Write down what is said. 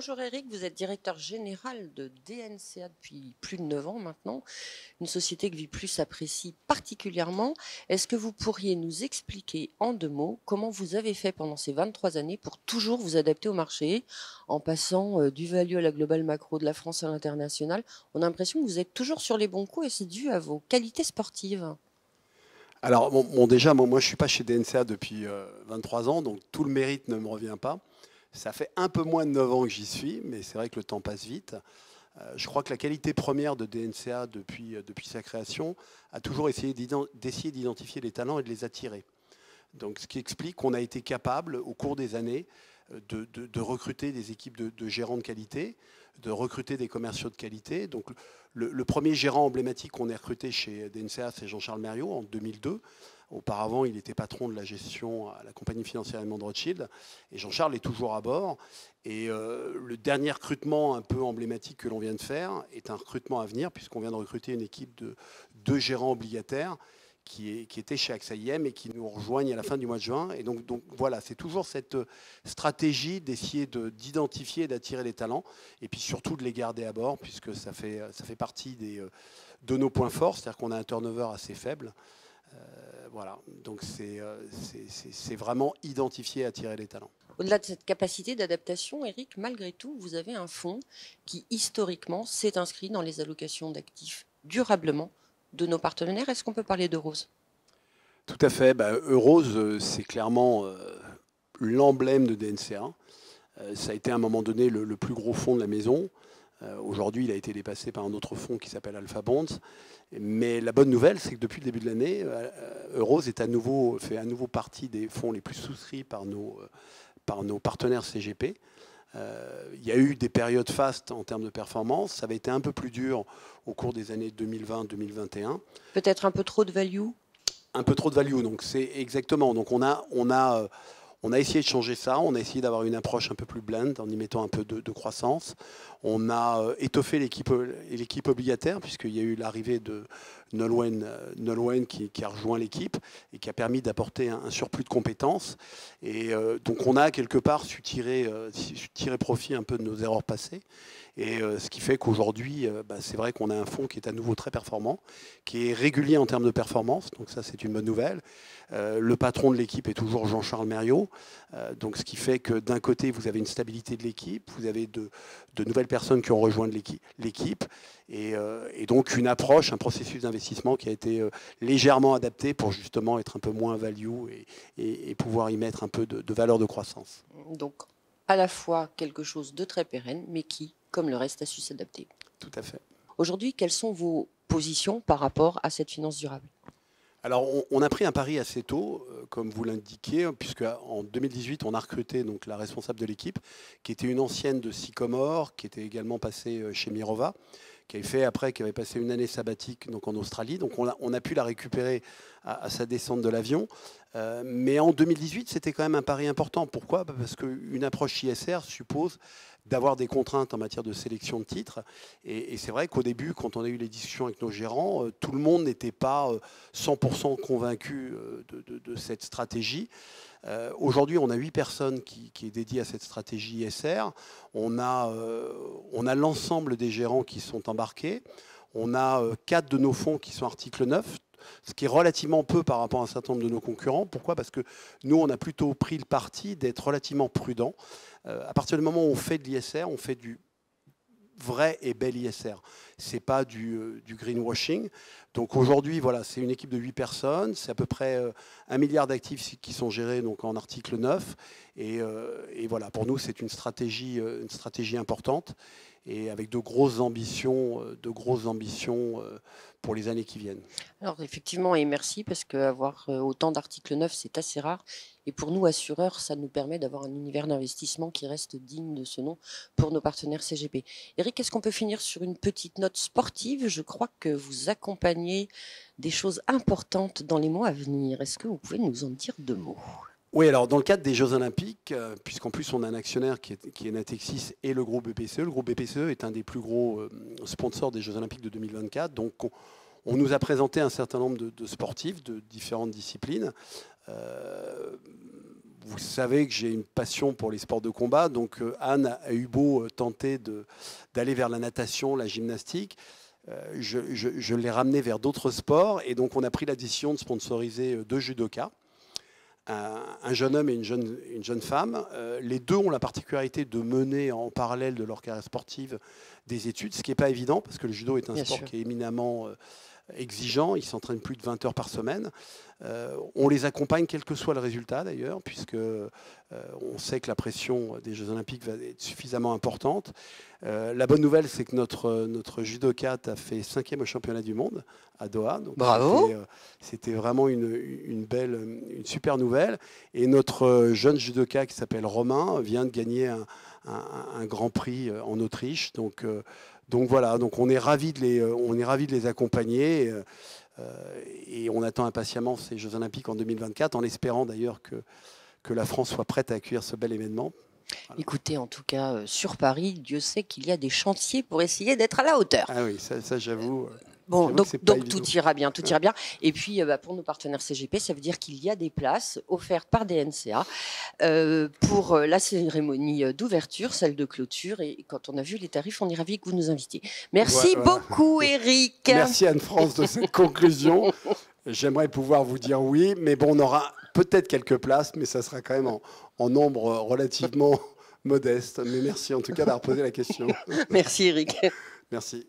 Bonjour Eric, vous êtes directeur général de DNCA depuis plus de 9 ans maintenant, une société que Viplus apprécie particulièrement. Est-ce que vous pourriez nous expliquer en 2 mots comment vous avez fait pendant ces 23 années pour toujours vous adapter au marché, en passant du value à la globale macro, de la France à l'international? On a l'impression que vous êtes toujours sur les bons coups et c'est dû à vos qualités sportives. Alors, bon, déjà, moi, je ne suis pas chez DNCA depuis 23 ans, donc tout le mérite ne me revient pas. Ça fait un peu moins de 9 ans que j'y suis, mais c'est vrai que le temps passe vite. Je crois que la qualité première de DNCA depuis sa création a toujours essayé d'essayer d'identifier les talents et de les attirer. Donc, ce qui explique qu'on a été capable, au cours des années, de recruter des équipes de gérants de qualité, de recruter des commerciaux de qualité. Donc, le premier gérant emblématique qu'on ait recruté chez DNCA, c'est Jean-Charles Merriot en 2002. Auparavant, il était patron de la gestion à la compagnie financière Edmond de Rothschild. Et Jean-Charles est toujours à bord. Et le dernier recrutement un peu emblématique que l'on vient de faire est un recrutement à venir, puisqu'on vient de recruter une équipe de 2 gérants obligataires qui était chez AXA IM et qui nous rejoignent à la fin du mois de juin. Et donc voilà, c'est toujours cette stratégie d'essayer d'identifier et d'attirer les talents, et puis surtout de les garder à bord, puisque ça fait partie de nos points forts, c'est-à-dire qu'on a un turnover assez faible. Voilà, donc c'est vraiment identifier et attirer les talents. Au-delà de cette capacité d'adaptation, Eric, malgré tout, vous avez un fonds qui, historiquement, s'est inscrit dans les allocations d'actifs durablement de nos partenaires. Est-ce qu'on peut parler de Rose? Tout à fait. Eurose, c'est clairement l'emblème de DNCA. Ça a été à un moment donné le plus gros fonds de la maison. Aujourd'hui, il a été dépassé par un autre fonds qui s'appelle Alpha Bonds. Mais la bonne nouvelle, c'est que depuis le début de l'année, Eurose fait à nouveau partie des fonds les plus souscrits par nos partenaires CGP. Il y a eu des périodes fastes en termes de performance. Ça avait été un peu plus dur au cours des années 2020-2021. Peut-être un peu trop de value? Un peu trop de value, donc c'est exactement. Donc on a essayé de changer ça, on a essayé d'avoir une approche un peu plus blend en y mettant un peu de croissance. On a étoffé l'équipe obligataire, puisqu'il y a eu l'arrivée de Nolwenn qui a rejoint l'équipe et qui a permis d'apporter un surplus de compétences. Et donc on a quelque part su tirer profit un peu de nos erreurs passées. Et ce qui fait qu'aujourd'hui, c'est vrai qu'on a un fonds qui est à nouveau très performant, qui est régulier en termes de performance, donc ça c'est une bonne nouvelle. Le patron de l'équipe est toujours Jean-Charles Merriot, donc ce qui fait que d'un côté vous avez une stabilité de l'équipe, vous avez de nouvelles personnes qui ont rejoint l'équipe, et donc une approche, un processus d'investissement qui a été légèrement adapté pour justement être un peu moins value et pouvoir y mettre un peu de valeur de croissance. Donc, à la fois quelque chose de très pérenne, mais qui, comme le reste, a su s'adapter. Tout à fait. Aujourd'hui, quelles sont vos positions par rapport à cette finance durable? Alors, on a pris un pari assez tôt, comme vous l'indiquiez, puisque en 2018, on a recruté donc la responsable de l'équipe, qui était une ancienne de Sycomore, qui était également passée chez Mirova, qui avait passé une année sabbatique donc en Australie. Donc, on a pu la récupérer à sa descente de l'avion. Mais en 2018, c'était quand même un pari important. Pourquoi? Parce qu'une approche ISR suppose d'avoir des contraintes en matière de sélection de titres. Et c'est vrai qu'au début, quand on a eu les discussions avec nos gérants, tout le monde n'était pas 100% convaincu de cette stratégie. Aujourd'hui, on a 8 personnes qui est dédiée à cette stratégie ISR. On a l'ensemble des gérants qui sont embarqués. On a 4 de nos fonds qui sont article 9, ce qui est relativement peu par rapport à un certain nombre de nos concurrents. Pourquoi? Parce que nous, on a plutôt pris le parti d'être relativement prudent. À partir du moment où on fait de l'ISR, on fait du vrai et bel ISR. Ce n'est pas du greenwashing. Donc aujourd'hui, voilà, c'est une équipe de 8 personnes. C'est à peu près 1 milliard d'actifs qui sont gérés donc, en article 9. Et voilà, pour nous, c'est une stratégie importante et avec de grosses ambitions pour les années qui viennent. Alors effectivement, et merci, parce qu'avoir autant d'articles 9, c'est assez rare. Et pour nous, assureurs, ça nous permet d'avoir un univers d'investissement qui reste digne de ce nom pour nos partenaires CGP. Eric, est-ce qu'on peut finir sur une petite note sportive? Je crois que vous accompagnez des choses importantes dans les mois à venir. Est-ce que vous pouvez nous en dire 2 mots? Oui, alors dans le cadre des Jeux Olympiques, puisqu'en plus on a un actionnaire qui est Natixis et le groupe BPCE. Le groupe BPCE est un des plus gros sponsors des Jeux Olympiques de 2024. Donc on nous a présenté un certain nombre de sportifs de différentes disciplines. vous savez que j'ai une passion pour les sports de combat, donc Anne a eu beau tenter d'aller vers la natation, la gymnastique, je l'ai ramené vers d'autres sports, et donc on a pris la décision de sponsoriser 2 judokas, un jeune homme et une jeune femme. Les deux ont la particularité de mener en parallèle de leur carrière sportive des études, ce qui n'est pas évident, parce que le judo est un Bien sport sûr. qui est éminemment exigeant, ils s'entraînent plus de 20 heures par semaine. On les accompagne quel que soit le résultat d'ailleurs, puisque on sait que la pression des Jeux Olympiques va être suffisamment importante. La bonne nouvelle, c'est que notre judokate a fait 5e au championnat du monde à Doha. Donc Bravo. c'était vraiment une super nouvelle. Et notre jeune judoka qui s'appelle Romain vient de gagner un grand prix en Autriche. Donc voilà, donc on est ravis de les accompagner, et on attend impatiemment ces Jeux Olympiques en 2024, en espérant d'ailleurs que la France soit prête à accueillir ce bel événement. Voilà. Écoutez, en tout cas, sur Paris, Dieu sait qu'il y a des chantiers pour essayer d'être à la hauteur. Ah oui, ça j'avoue. Bon, J'avoue que c'est pas donc évident. tout ira bien, tout ira bien. Et puis, pour nos partenaires CGP, ça veut dire qu'il y a des places offertes par DNCA pour la cérémonie d'ouverture, celle de clôture. Et quand on a vu les tarifs, on est ravis que vous nous invitiez. Merci Voilà. beaucoup, Eric. Merci Anne-France de cette conclusion. J'aimerais pouvoir vous dire oui, mais bon, on aura peut-être quelques places, mais ça sera quand même en nombre relativement modeste. Mais merci en tout cas d'avoir posé la question. Merci, Eric. Merci.